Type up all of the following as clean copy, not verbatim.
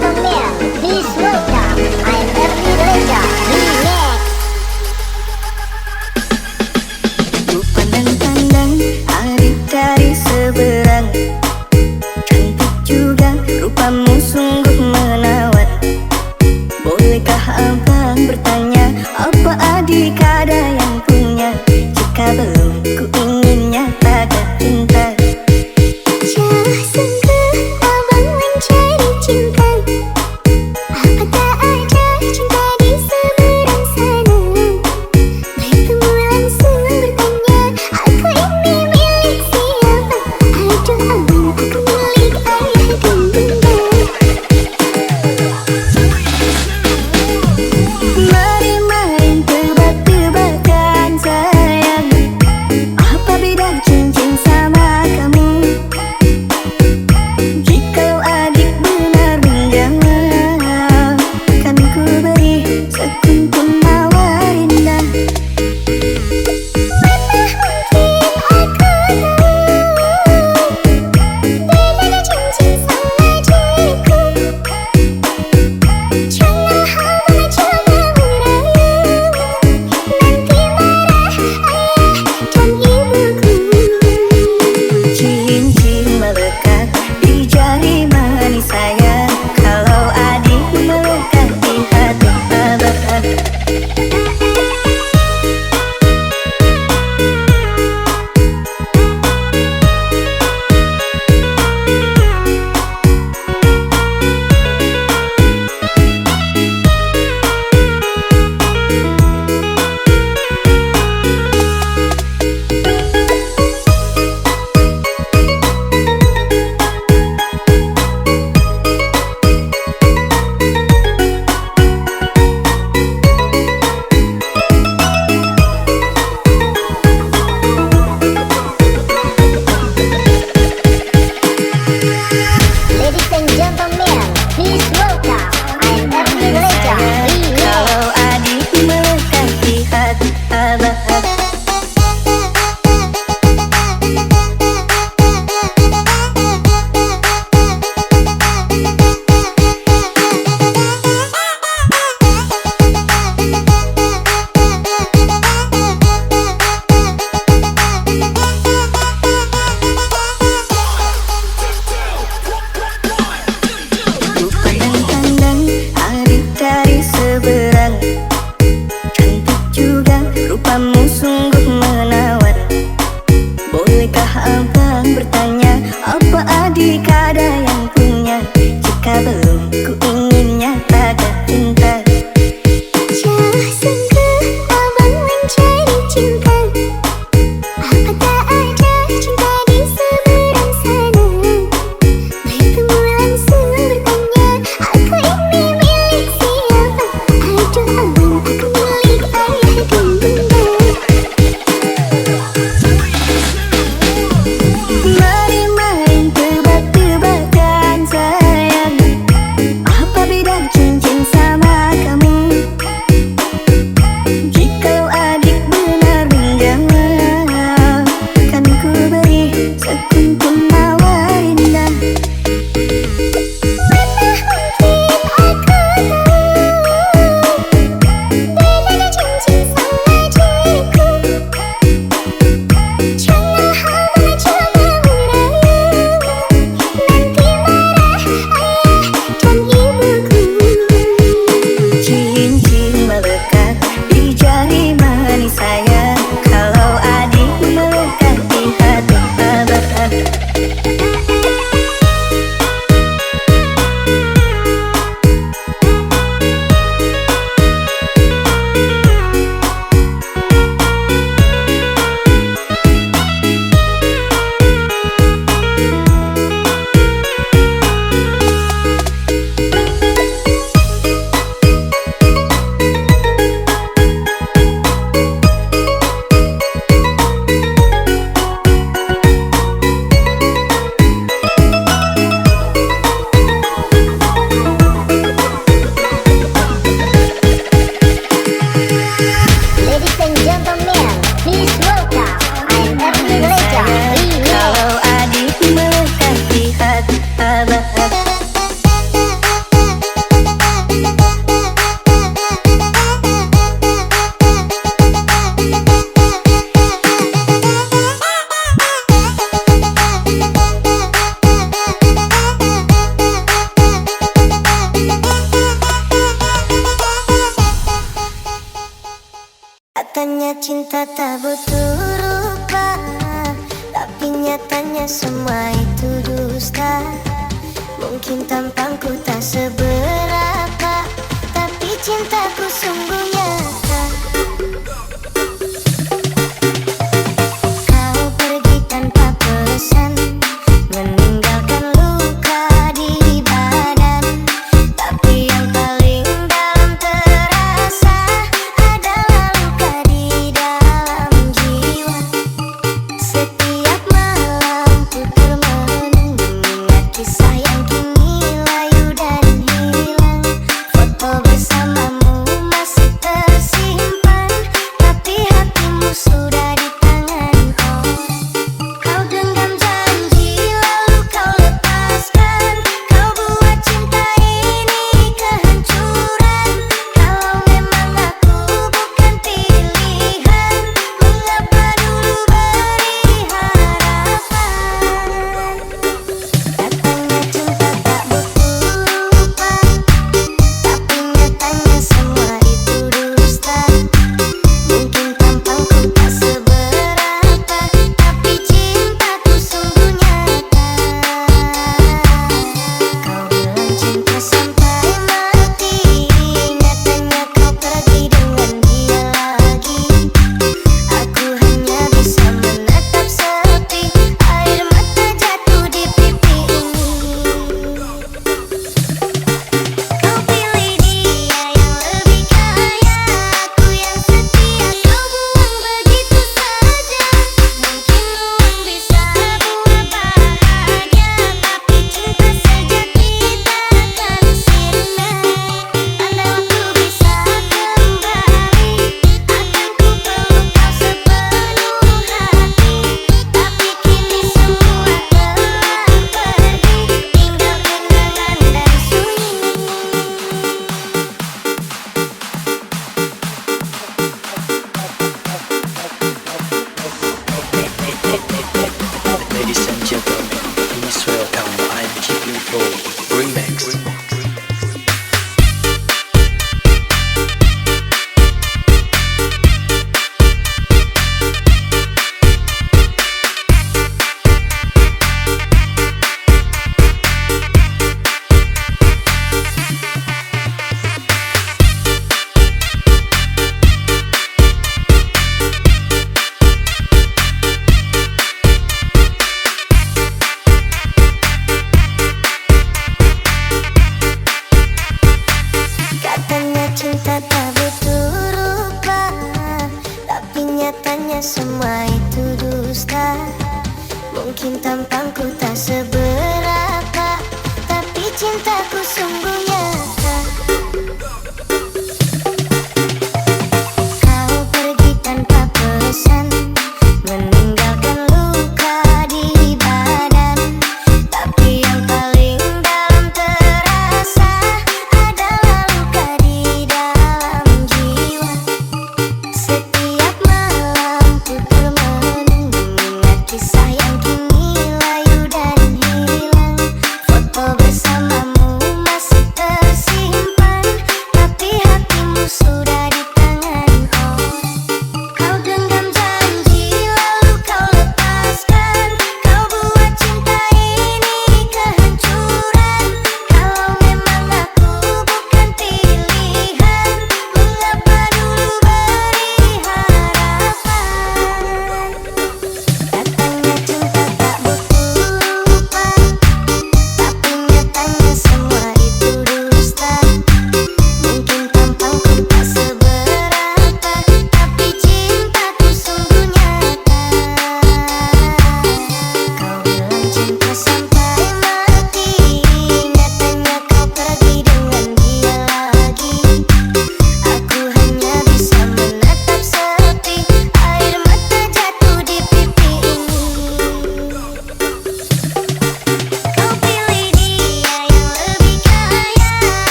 gentlemen, please welcome I'm Ernie Reza Remix. Ku pandang-pandang adik dari seberang, cantik juga rupamu sungguh menawat. Bolehkah abang bertanya, apa adik ada yang punya? Jika belum, ku ingin nyatakan cinta. Jauh sungguh abang mencari cinta, apa tak ada cinta di seberang sana? Bertemu langsung bertanya, aku ini milik siapa? Aduh abang, aku milik ayah dan bunda. Mari main tebak-tebakan sayang, apa beda cincin sama kamu? Jikalau adik benar menjawab, kan ku beri sekuntum mawar indah. Mana mungkin aku tahu bedanya cincin sama diriku. Jangan abang coba merayu, nanti marah ayah dan ibuku. Cincin melekat di jari manis sayang, kalau adik melekat di hati abang. Ladies and gentlemen, please welcome I'm Ernie Reza Remix. Kalau adik melekat di hati abang. Ku pandang-pandang adik dari seberang, cantik juga rupamu sungguh menawat. Bolehkah abang bertanya, apa adik ada yang punya? Jika belum, ku ingin nyatakan cinta. Jauh sungguh abang mencari cinta, apa tak ada cinta di seberang sana? Bertemu langsung bertanya, aku ini milik siapa? Aduh abang, aku milik ayah dan bunda. Mari main tebak-tebakan sayang, Katanya cinta tak butuh rupa, tapi nyatanya semua itu dusta. Mungkin tampangku tak seberapa, tapi cintaku sungguh nyata. Kau pergi tanpa pesan, meninggalkan luka di badan. Tapi yang paling dalam terasa adalah luka di dalam jiwa. Setiap malam ku termenung mengingat kisah yang kini layu dan hilang. Foto bersamamu masih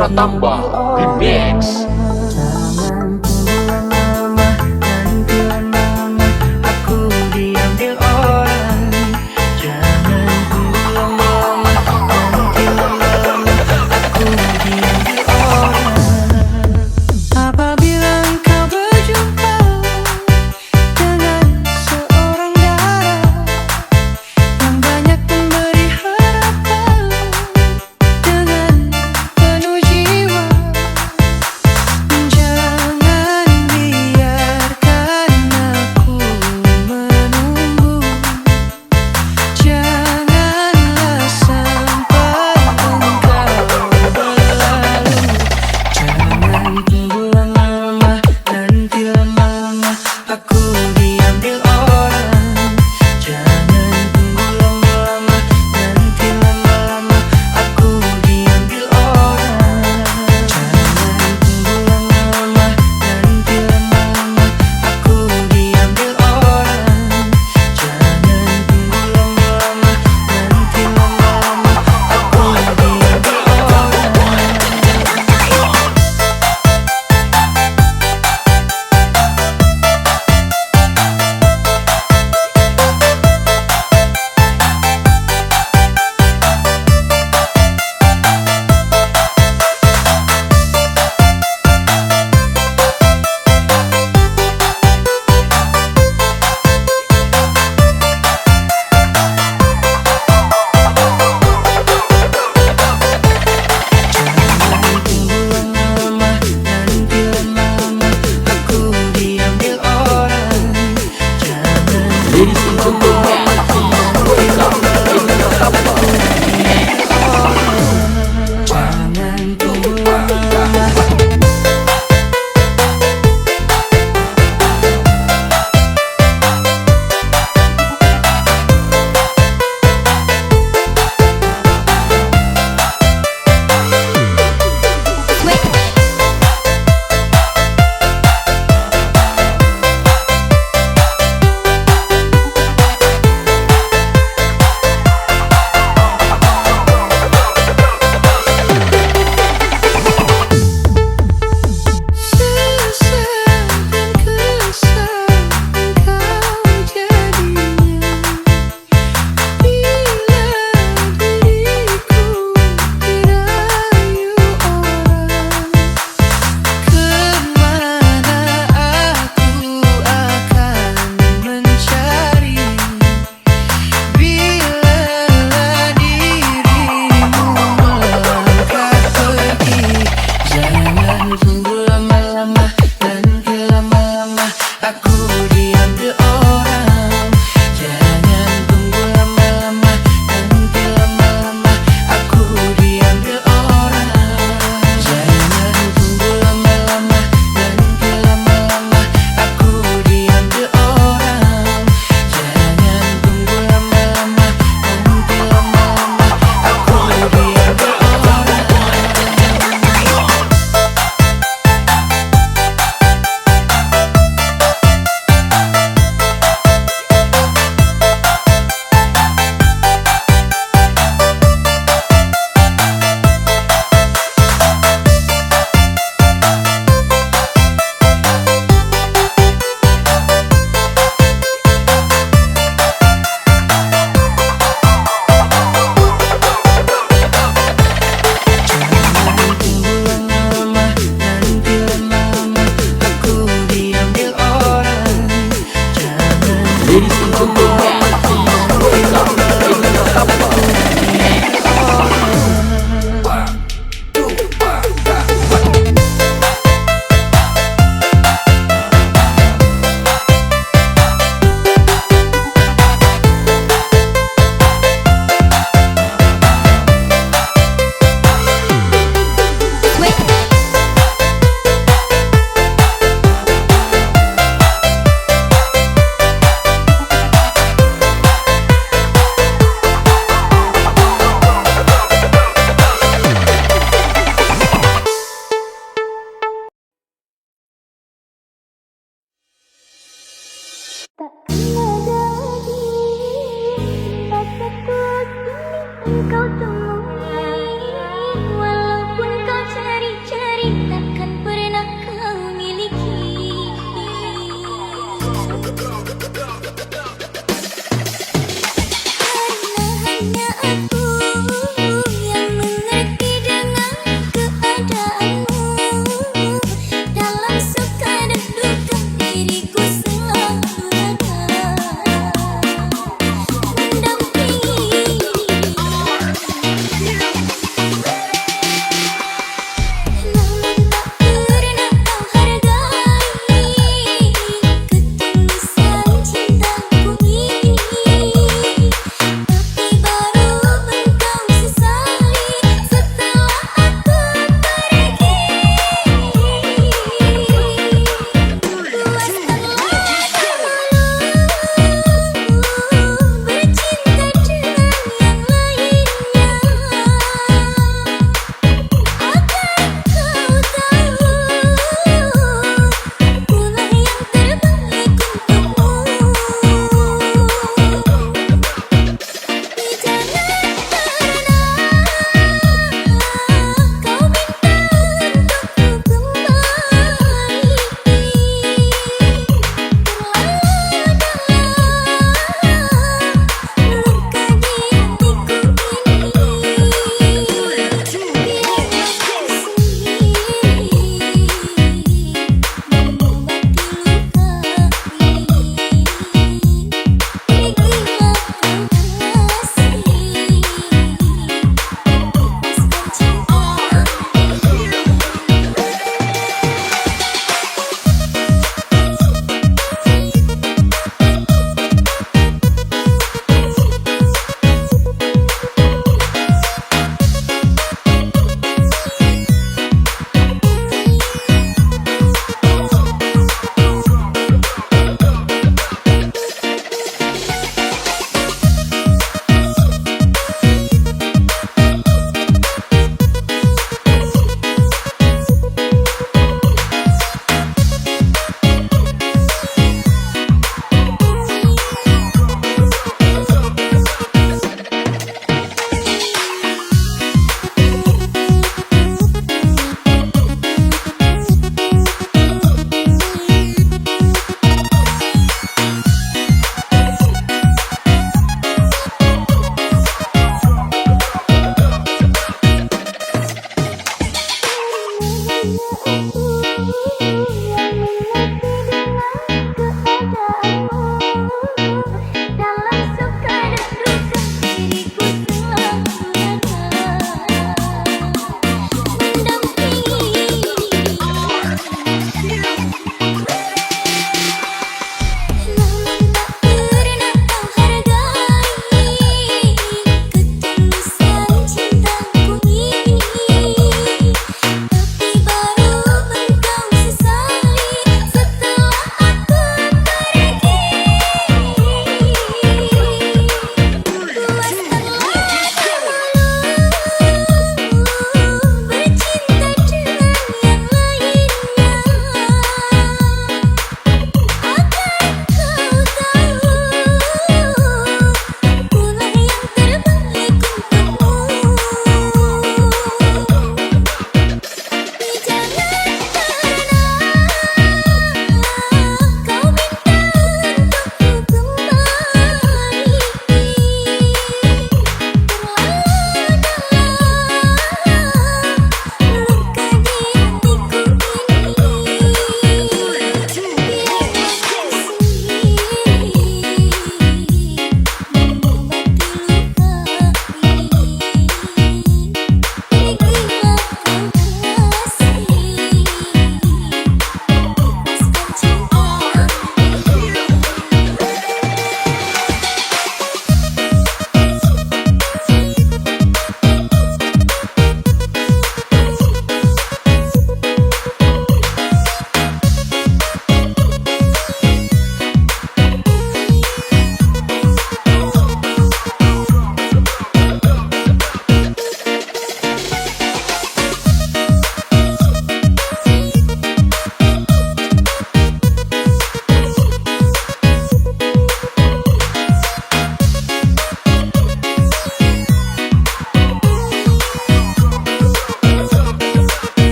Pratamba Remix. Jangan tunggu lama, nanti lama-lama aku diambil orang. Jangan tunggu lama-lama, nanti lama-lama aku diambil orang. Apabila engkau berjumpa dengan seorang darah yang banyak memberi harapan dengan penuh jiwa, hanya aku yang mengerti dengan keadaanmu. Dalam suka dan duka diriku selalu ada mendampingi. Namun tak pernah kau hargai ketulusan cintaku ini. Tapi baru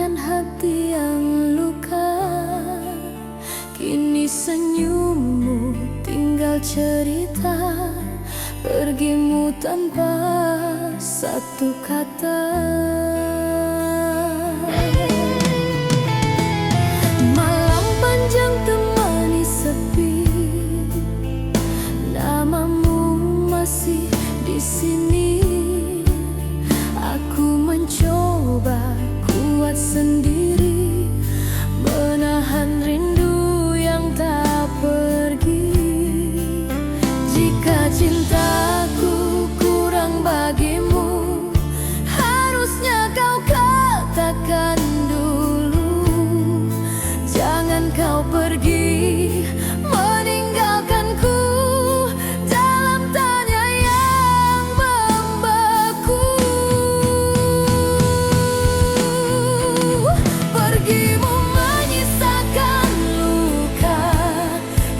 Maafkan hati yang luka, kini senyummu tinggal cerita. Pergimu tanpa satu kata. Malam panjang temani sepi, namamu masih di sini. Aku mencoba kuat sendiri, menahan rindu yang tak pergi. Jika cintaku kurang bagimu, harusnya kau katakan dulu. Jangan kau pergi meninggalkanku dalam tanya yang membeku. Pergimu menyisakan luka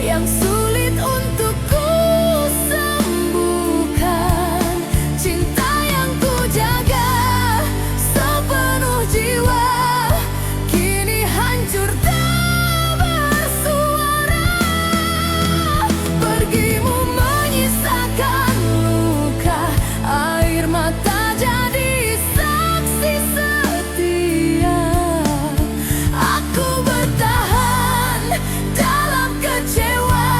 yang sulit untuk ku sembuhkan. Cinta yang ku jaga sepenuh jiwa kini hancur tak bersuara. Pergimu menyisakan luka, air mata jadi saksi setia. Aku bertahan dalam kecewa,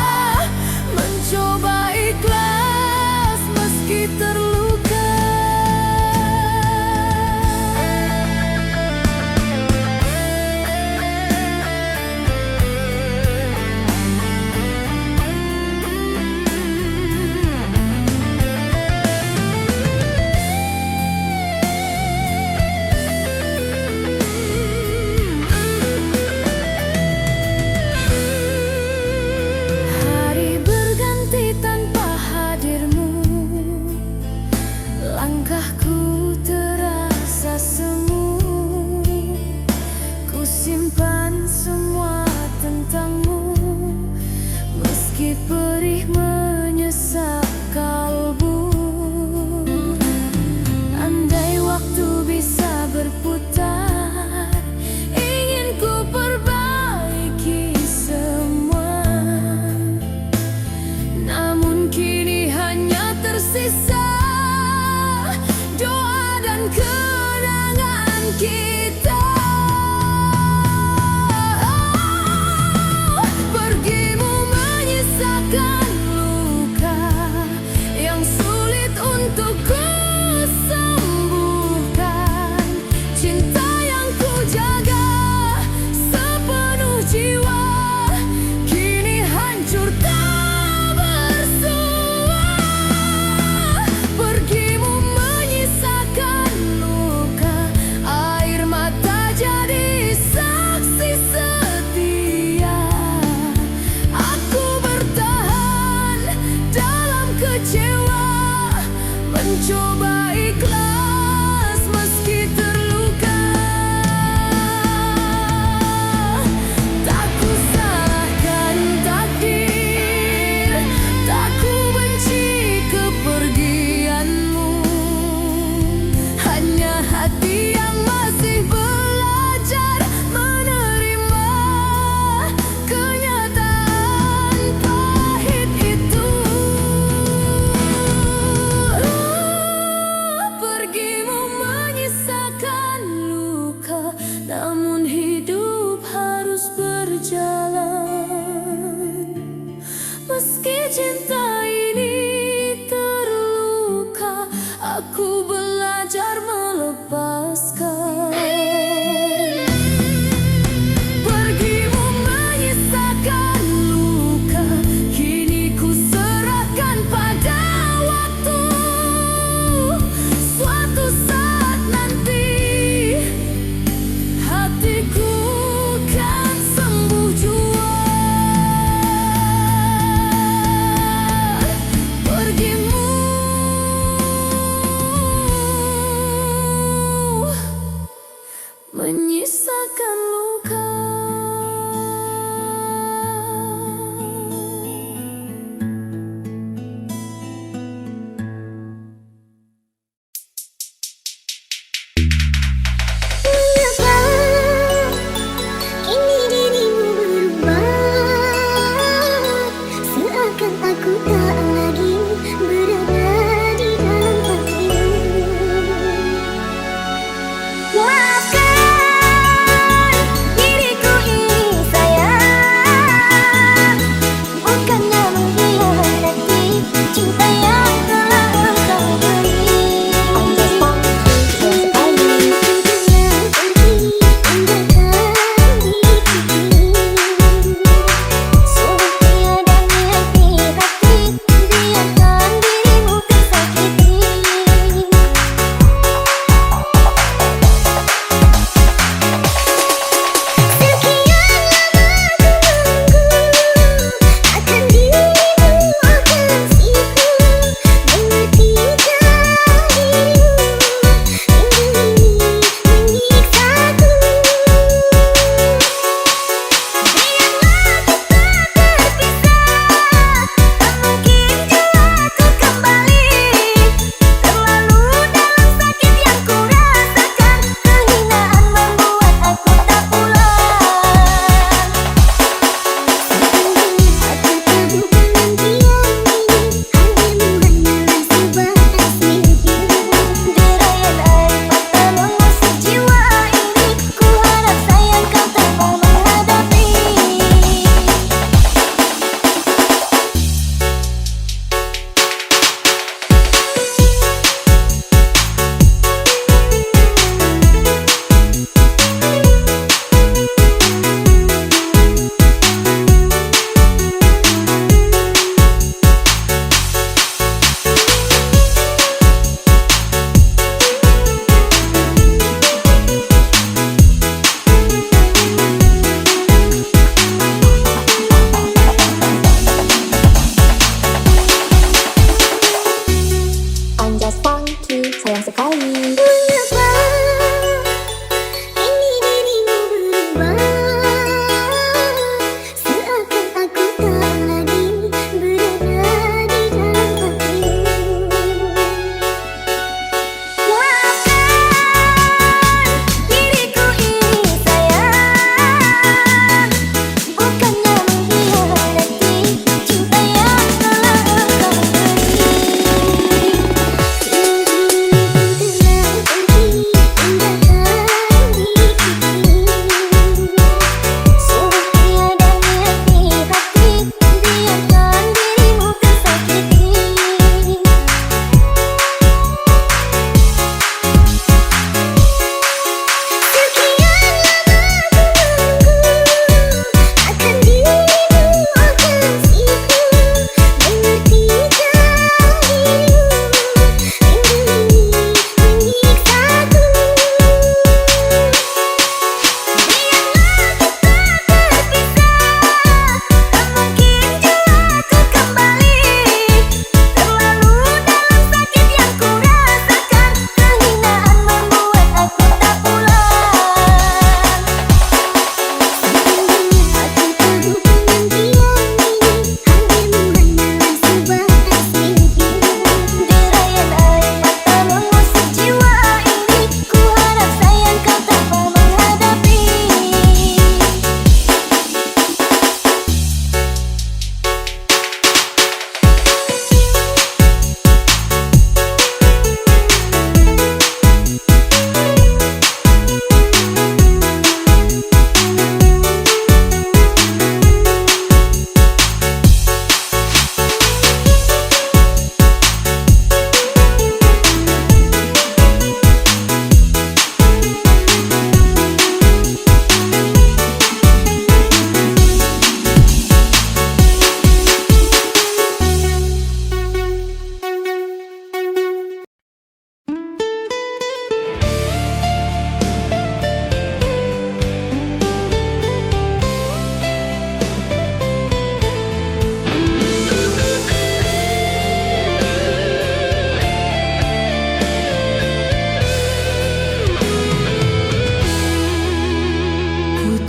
mencoba ikhlas meski terluka. Hari berganti tanpa hadirmu, langkahku terasa semu. Ku simpan semua tentangmu, meski perih menyesap kalbu. Andai waktu bisa berputar, ingin ku perbaiki semua. Namun kini hanya tersisa doa dan kenangan kita. Pergimu menyisakan luka yang sulit untuk ku sembuhkan. Cinta yang ku jaga sepenuh jiwa kini hancur tak bersuara. Pergimu menyisakan luka, air mata jadi saksi setia. Aku bertahan dalam kecewa, mencoba ikhlas meski terluka. Tak ku salahkan takdir, tak ku benci kepergianmu. Hanya hati yang masih belajar menerima kenyataan pahit itu. Pergimu menyisakan luka, namun hidup harus berjalan. Meski cinta ini terluka, aku belajar melepaskan. Pergimu menyisakan luka, kini ku serahkan pada waktu. Suatu saat nanti hatiku kan sembuh jua. Pergimu menyisakan luka. Menyesal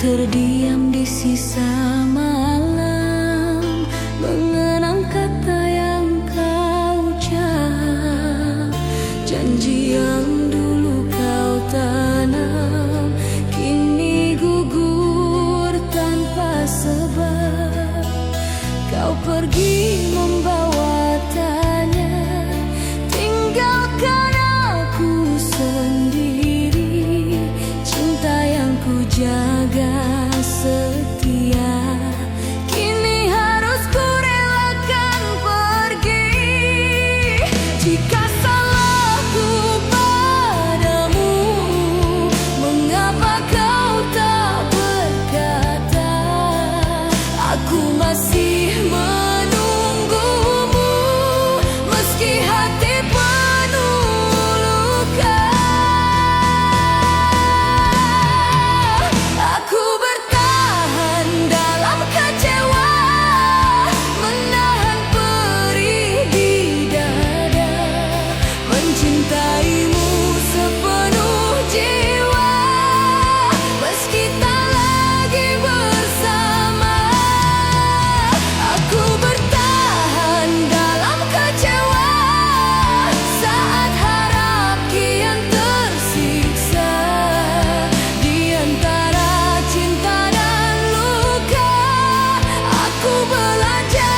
terdiam di sisa malam, mengenang kata yang kau ucap, janji yang dulu kau tanam, kini gugur tanpa sebab. Kau pergi membawa tanya, tinggalkan aku sendiri. Cinta yang ku jaga setia, kini harus ku relakan pergi. Jika salahku padamu, mengapa kau tak berkata? Aku masih menunggumu, meski hati penuh luka. Aku bertahan dalam kecewa, menahan perih di dada, mencintaimu sepenuh jiwa, meski tak lagi bersama. Aku bertahan dalam kecewa, saat harap kian tersiksa. Di antara cinta dan luka, aku belajar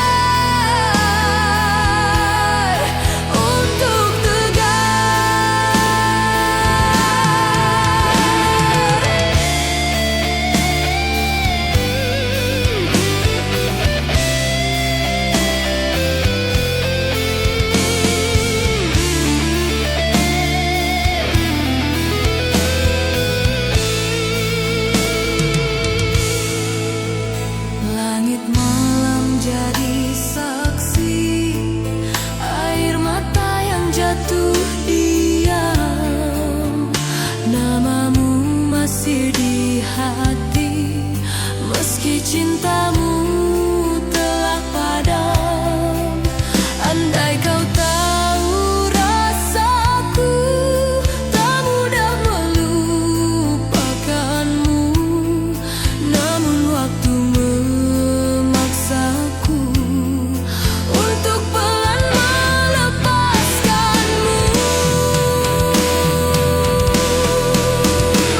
untuk langit malam jadi saksi, air mata yang jatuh diam, namamu masih di hati, meski cintamu telah padam. Andai kau tahu rasaku, tak mudah melupakanmu, namun waktu memaksaku untuk pelan melepaskanmu.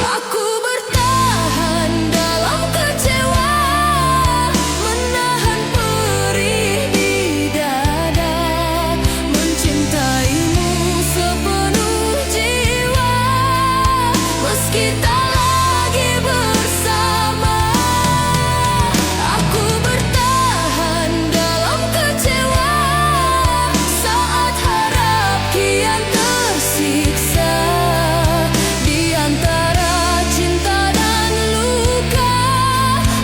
Aku bertahan dalam kecewa, menahan perih di dada, mencintaimu sepenuh jiwa, meski tak lagi bersama. Aku bertahan dalam kecewa, saat harap kian tersiksa. Di antara cinta dan luka,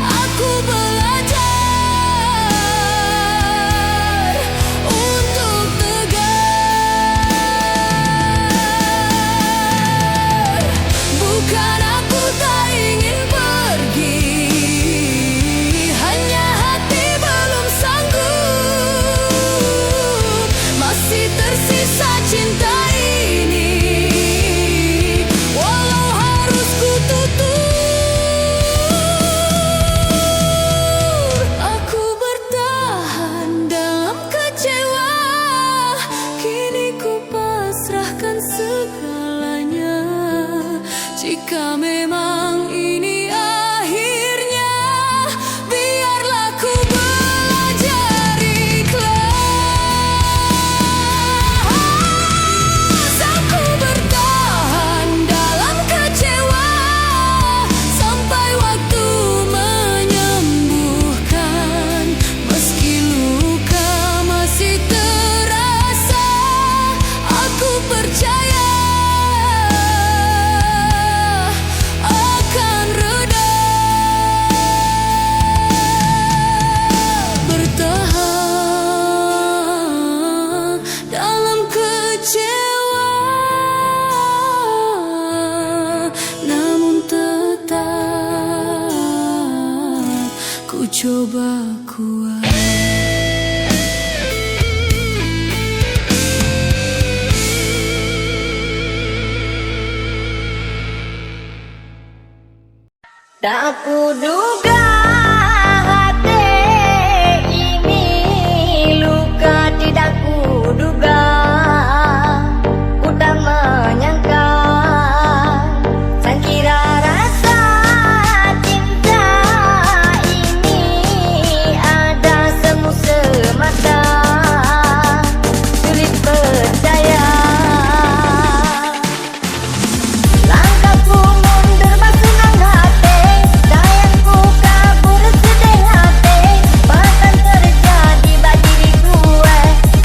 aku belajar untuk tegar. Bukan aku tak ingin pergi, hanya hati belum sanggup. Masih tersisa cinta ini, walau harus ku tutur. Aku bertahan dalam kecewa, kini ku pasrahkan segalanya. Jika memang ini akhirnya, biarlah ku belajar ikhlas. Aku bertahan dalam kecewa, sampai waktu menyembuhkan, meski luka masih terasa. Aku percaya akan reda. Bertahan dalam kecewa, namun tetap ku coba kuat. Tak kuduga hati ini luka, tidak kuduga, ku tak menyangka, sangkira rasa cinta ini ada semu semata, sulit percaya. Langkahku mundur bersenang hati, sayangku kabur sedih hati, bahkan terjadi bagi diriku,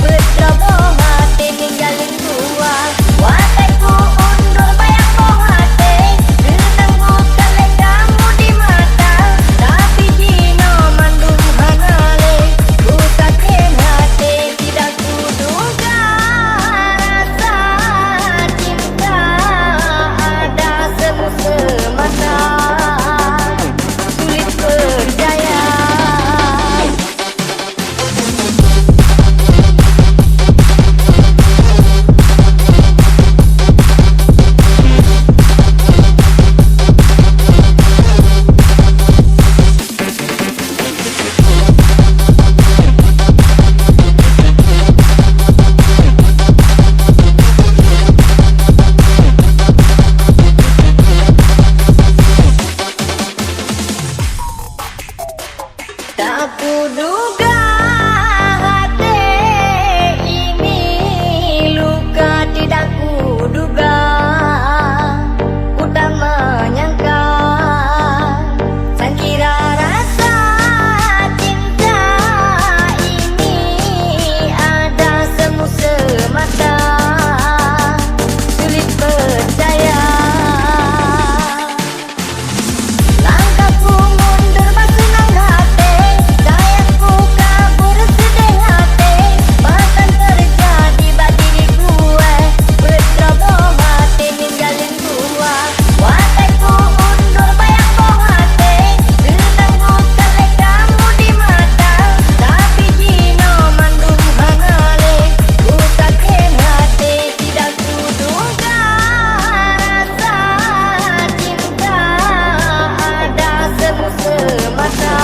berceroboh hati ninggalin gua. Watakku undur bayang boh hati, kenanggukan kamu di mata, tapi jino mandung hanale, ku sakit hati, tidak kuduga rasa cinta ada semu semata, sulit percaya. Tak kuduga hati ini luka, tidak kuduga, ku tak menyangka, sangkira rasa cinta ini ada semu semata, sulit percaya. Langkahku mundur bersenang hati, sayangku kabur sedih hati, bahkan terjadi bagi diriku, berceroboh hati ninggalin gua. Watakku undur bayang boh hati, kenanggukan kamu di mata, tapi jino mandung hanale, ku sakit hati, tidak kuduga rasa cinta ada semu semata,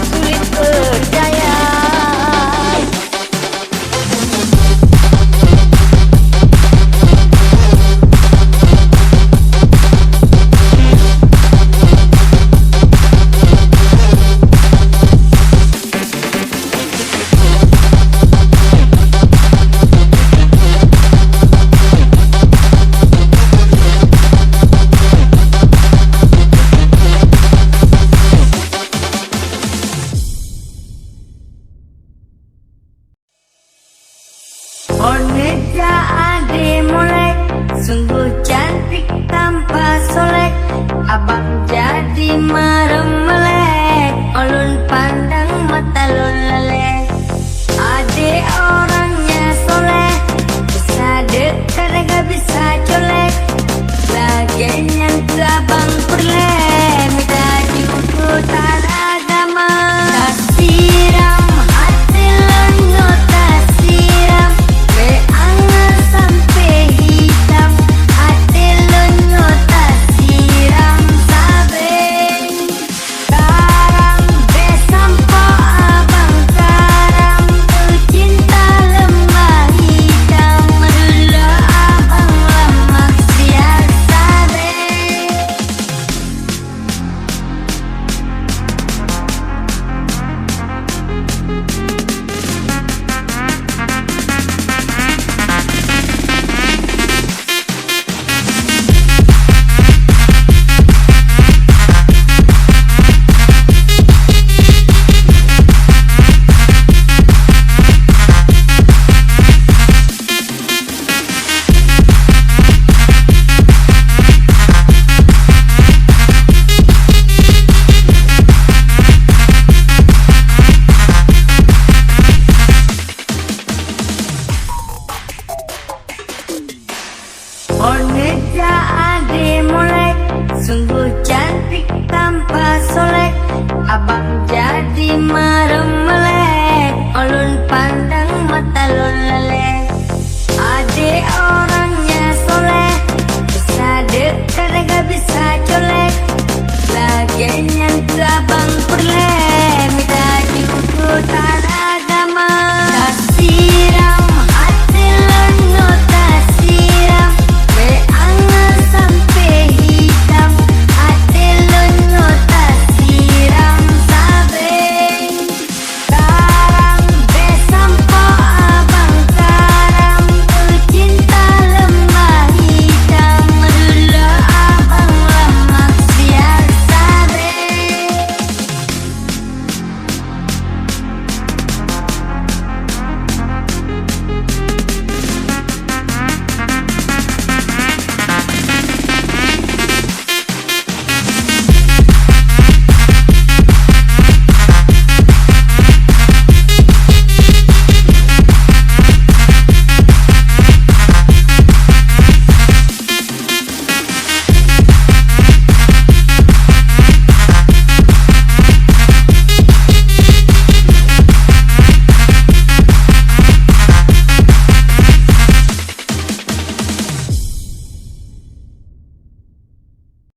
sulit percaya. Oneja ade molek, sungguh cantik tanpa solek, abang jadi marem melek, ulun pandang mata lun leleh. Ade orangnya soleh, bisa dekat gak bisa colek, laginya abang perleh, minta diukur tak agama. Tak siram hati lenyo, tak siram beangan sampai hitam, hati lenyo tak siram sabeng. Karam besampo abang karam, tu cinta lembah hitam, dulu abang lemak siar sabeng. Oneja ade molek, sungguh cantik tanpa solek, abang jadi